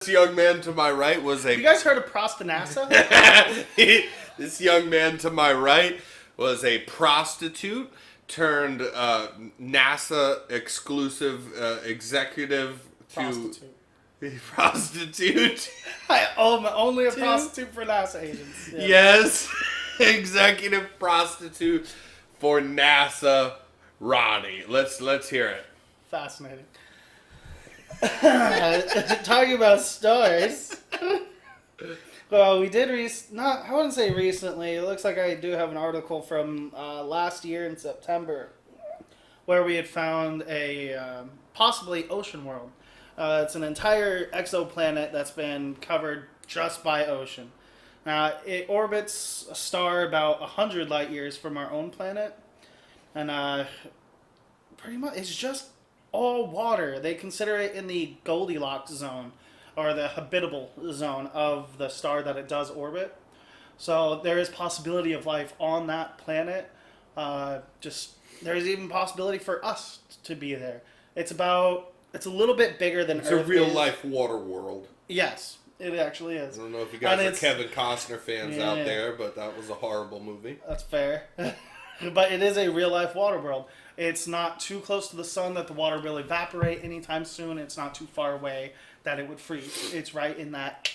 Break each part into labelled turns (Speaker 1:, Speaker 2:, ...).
Speaker 1: This young man to my right was a.
Speaker 2: You guys heard of Prostanasa?
Speaker 1: This young man to my right was a prostitute turned NASA exclusive executive to prostitute.
Speaker 2: Only a prostitute for NASA agents. Yeah.
Speaker 1: Yes, executive prostitute for NASA, Ronnie. Let's hear it.
Speaker 2: Fascinating. Talking about stars. Well, we did I wouldn't say recently. It looks like I do have an article from last year in September where we had found a possibly ocean world. It's an entire exoplanet that's been covered just by ocean. It orbits a star about 100 light years from our own planet. And pretty much it's just all water. They consider it in the Goldilocks zone, or the habitable zone of the star that it does orbit. So there is possibility of life on that planet. There's even possibility for us to be there. It's a little bit bigger than
Speaker 1: It's
Speaker 2: Earth.
Speaker 1: a real
Speaker 2: is.
Speaker 1: life water world.
Speaker 2: Yes, it actually is.
Speaker 1: I don't know if you guys are Kevin Costner fans out there, but that was a horrible movie.
Speaker 2: That's fair. But it is a real life water world. It's not too close to the sun that the water will evaporate anytime soon. It's not too far away that it would freeze. It's right in that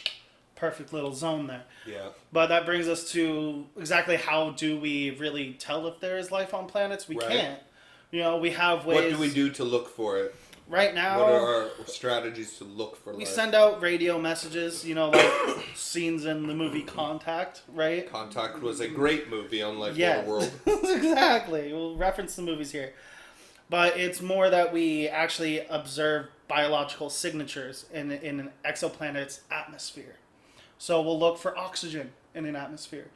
Speaker 2: perfect little zone there.
Speaker 1: Yeah.
Speaker 2: But that brings us to exactly how do we really tell if there is life on planets? We can't. We have ways.
Speaker 1: What do we do to look for it?
Speaker 2: Right now,
Speaker 1: what are our strategies to look for life?
Speaker 2: We send out radio messages, like scenes in the movie Contact, right?
Speaker 1: Contact was a great movie on Life Water World.
Speaker 2: Exactly. We'll reference the movies here. But it's more that we actually observe biological signatures in an exoplanet's atmosphere. So we'll look for oxygen in an atmosphere,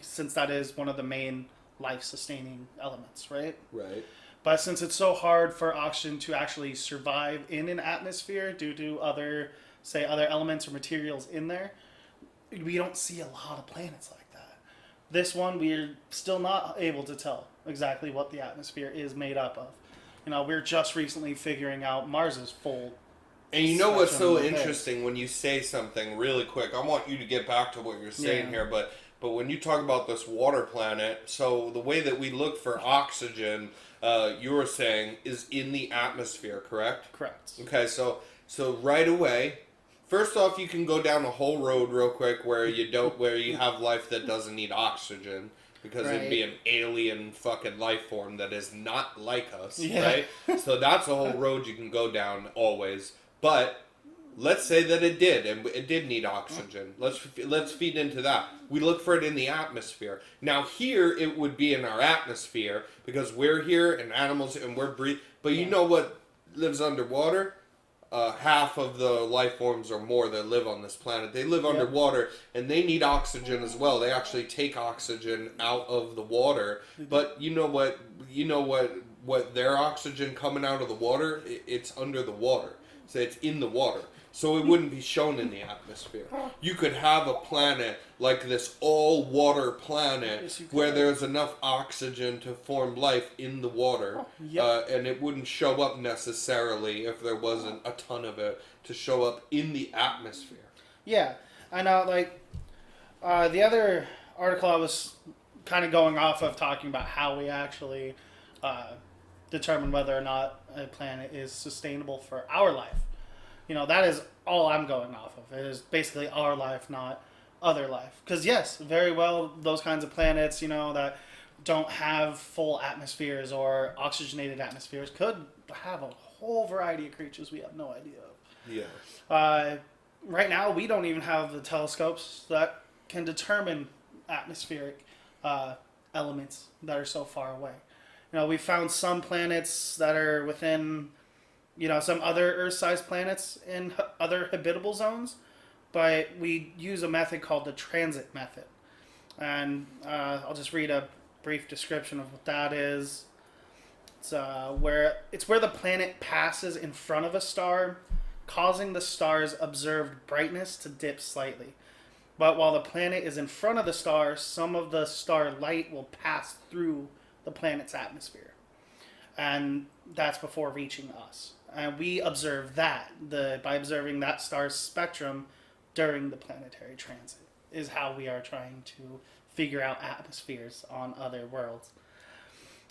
Speaker 2: since that is one of the main life-sustaining elements, right?
Speaker 1: Right.
Speaker 2: But since it's so hard for oxygen to actually survive in an atmosphere due to other elements or materials in there, we don't see a lot of planets like that. This one, we're still not able to tell exactly what the atmosphere is made up of. We're just recently figuring out Mars's full.
Speaker 1: And you know what's so interesting when you say something really quick? I want you to get back to what you're saying here, but when you talk about this water planet, so the way that we look for oxygen, you were saying, is in the atmosphere, correct?
Speaker 2: Correct.
Speaker 1: Okay, so right away, first off, you can go down a whole road real quick where you have life that doesn't need oxygen, because it'd be an alien fucking life form that is not like us, right? So that's a whole road you can go down always. But let's say that it did, and it did need oxygen. Let's feed into that. We look for it in the atmosphere. Now here, it would be in our atmosphere, because we're here, and animals, and we're breathing. But you know what lives underwater? Half of the life forms or more that live on this planet, they live underwater, and they need oxygen as well. They actually take oxygen out of the water. But you know what their oxygen coming out of the water? It's under the water. So it's in the water. So it wouldn't be shown in the atmosphere. You could have a planet like this all-water planet where there's enough oxygen to form life in the water. And it wouldn't show up necessarily if there wasn't a ton of it to show up in the atmosphere.
Speaker 2: Yeah. I know, the other article I was kind of going off of talking about how we actually determine whether or not a planet is sustainable for our life. That is all I'm going off of. It is basically our life, not other life. Because yes, very well, those kinds of planets, that don't have full atmospheres or oxygenated atmospheres could have a whole variety of creatures we have no idea of.
Speaker 1: Yeah.
Speaker 2: Right now, we don't even have the telescopes that can determine atmospheric elements that are so far away. We found some planets that are within, some other Earth-sized planets in other habitable zones, but we use a method called the transit method. And I'll just read a brief description of what that is. It's where the planet passes in front of a star, causing the star's observed brightness to dip slightly. But while the planet is in front of the star, some of the star light will pass through the planet's atmosphere. And that's before reaching us. And we observe that by observing that star's spectrum during the planetary transit is how we are trying to figure out atmospheres on other worlds.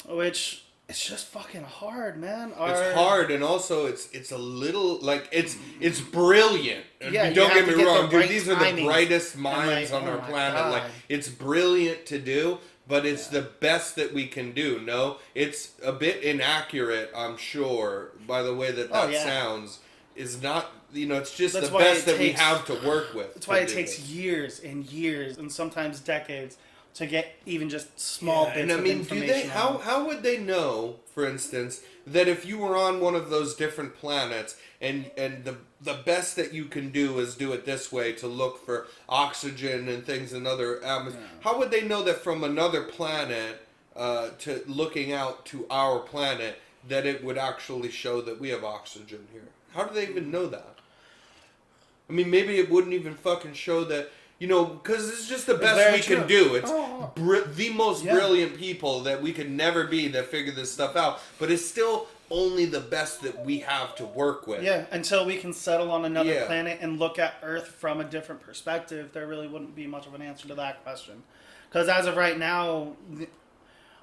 Speaker 2: Which it's just fucking hard, man.
Speaker 1: It's hard, and also it's a little like it's brilliant.
Speaker 2: Yeah,
Speaker 1: don't get me wrong, dude.
Speaker 2: Right
Speaker 1: these are the brightest minds on our planet.
Speaker 2: God.
Speaker 1: Like it's brilliant to do, but it's the best that we can do. No, it's a bit inaccurate, I'm sure, by the way that sounds. Is not, it's just the best that we have to work with.
Speaker 2: That's why it takes years and years and sometimes decades to get even just small bits of information.
Speaker 1: How would they know, for instance, that if you were on one of those different planets and the best that you can do is do it this way to look for oxygen and things in other atmospheres, how would they know that from another planet to looking out to our planet that it would actually show that we have oxygen here? How do they even know that? I mean, maybe it wouldn't even fucking show that, because it's just the best we can do. It's the most brilliant people that we could never be that figure this stuff out. But it's still only the best that we have to work with.
Speaker 2: Yeah, until we can settle on another planet and look at Earth from a different perspective, there really wouldn't be much of an answer to that question. Because as of right now,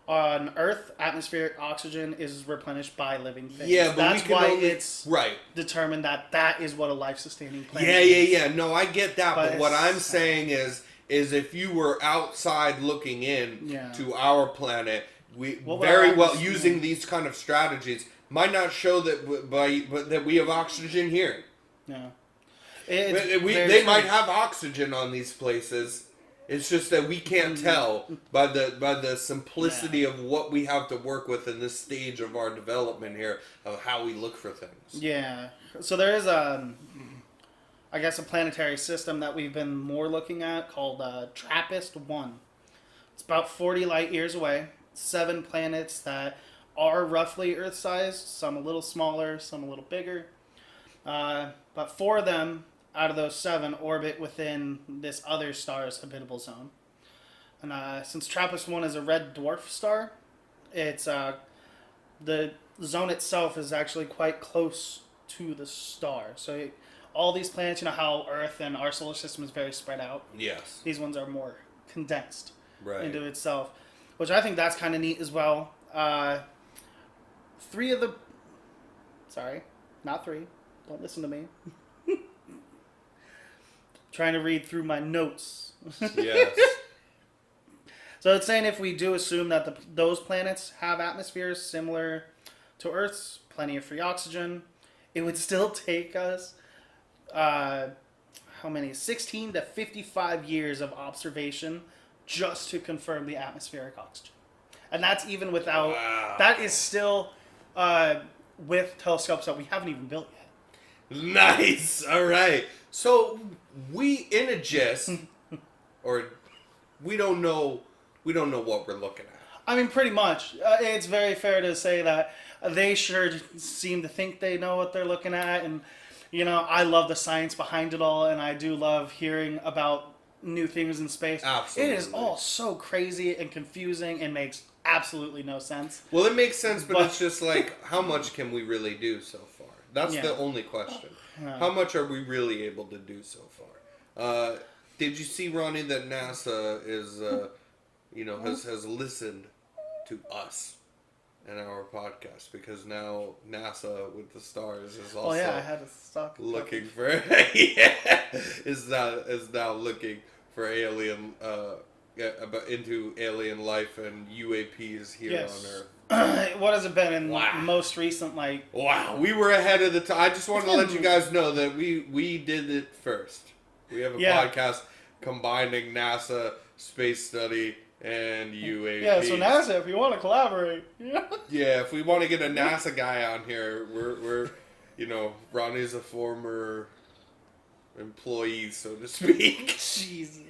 Speaker 2: on Earth, atmospheric oxygen is replenished by living things.
Speaker 1: Yeah, but
Speaker 2: that's why it's
Speaker 1: right
Speaker 2: determined that is what a life-sustaining planet
Speaker 1: is. Yeah. No, I get that. But what I'm saying is if you were outside looking in to our planet, using these kind of strategies might not show that we have oxygen here.
Speaker 2: Yeah,
Speaker 1: they might have oxygen on these places. It's just that we can't tell by the simplicity of what we have to work with in this stage of our development here of how we look for things.
Speaker 2: Yeah. So there is a planetary system that we've been more looking at called TRAPPIST-1. It's about 40 light years away. 7 planets that are roughly Earth-sized, some a little smaller, some a little bigger. But 4 of them out of those 7 orbit within this other star's habitable zone. And since TRAPPIST-1 is a red dwarf star, it's the zone itself is actually quite close to the star. So all these planets, how Earth and our solar system is very spread out.
Speaker 1: Yes.
Speaker 2: These ones are more condensed
Speaker 1: into
Speaker 2: itself, which I think that's kind of neat as well. 3 of the... Sorry, not 3. Don't listen to me. Trying to read through my notes.
Speaker 1: Yes.
Speaker 2: So it's saying if we do assume that those planets have atmospheres similar to Earth's, plenty of free oxygen, it would still take us, 16 to 55 years of observation just to confirm the atmospheric oxygen. And that's even without, that is still with telescopes that we haven't even built yet.
Speaker 1: Nice. All right. So we in a gist, or we don't know what we're looking at.
Speaker 2: I mean, pretty much. It's very fair to say that they sure seem to think they know what they're looking at, and I love the science behind it all, and I do love hearing about new things in space.
Speaker 1: Absolutely.
Speaker 2: It is all so crazy and confusing and makes absolutely no sense.
Speaker 1: Well, it makes sense, but it's just like, how much can we really do so far? That's the only question. How much are we really able to do so far? Did you see, Ronnie, that NASA is, has listened to us and our podcast, because now NASA with the stars is also
Speaker 2: I had to stop
Speaker 1: looking for is now looking for alien into alien life and UAPs here on Earth.
Speaker 2: What has it been in most recent,
Speaker 1: Wow, we were ahead of the time. I just wanted to let you guys know that we did it first. We have a podcast combining NASA, space study, and UAP.
Speaker 2: Yeah, so NASA, if you want to collaborate.
Speaker 1: Yeah, if we want to get a NASA guy on here, we're Ronnie's a former employee, so to speak.
Speaker 2: Jesus.